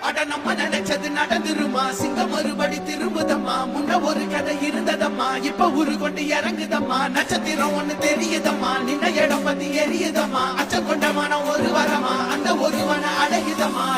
அட நம்ம நினைச்சது நடந்துருமா சிங்கம் மறுபடி திரும்புதம்மா முன்ன ஒரு கதை இருந்ததம்மா இப்ப உரு கொண்டு இறங்குதம்மா நட்சத்திரம் ஒண்ணு தெரியுதம்மா நின்ன இடம் பத்தி எரியுதம்மா அச்சம் கொண்ட மனம் ஒரு வரமா அந்த ஒருவன அடையுதம்மா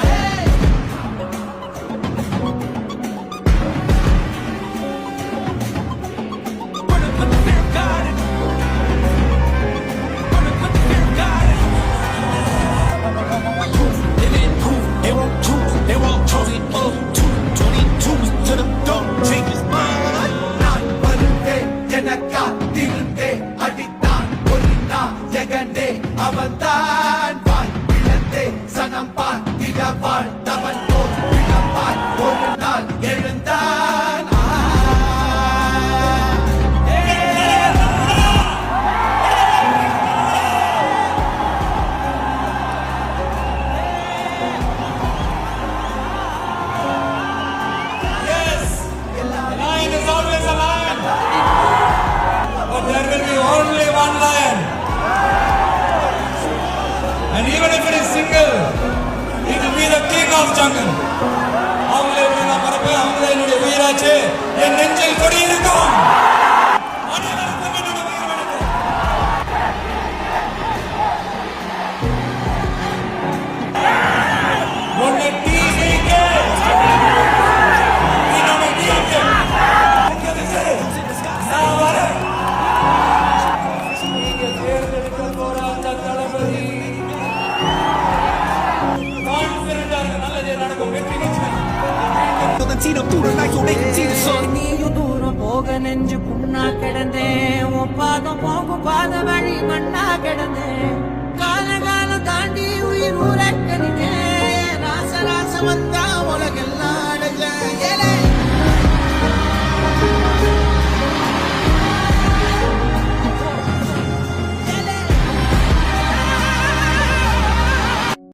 அவன்தான் வாழ் இழந்தே சனம் பார்த்திட வாழ்ந்தவன் போல் இழப்பாய் ஒரு நாள் எழுந்தான் Yes, lion is always a lion, but there will be only one lion. And even if it is single, it will be the king of jungle. அவங்களே நான் மறப்ப அவங்களே என்னுடைய உயிராச்சு என் நெஞ்சில் கொடி இருக்கும் அனைவருக்கும் என்னுடைய உயிர் வணக்கம். ஒன்னு TVK இன்னொன்னு DMK. நான் வரேன். நீங்க தேர்ந்தெடுக்க போற அந்த தளபதி நீயும் தூரம் போக நெஞ்சு புண்ணா கிடந்தேன் உன் பாதம் போகும் பாத வழி மண்ணா கிடந்தேன் காலம் தாண்டி உயிர் ஊரக்கணிக்கேன் ராச வந்தா உலகெல்லாம் அடைஞ்ச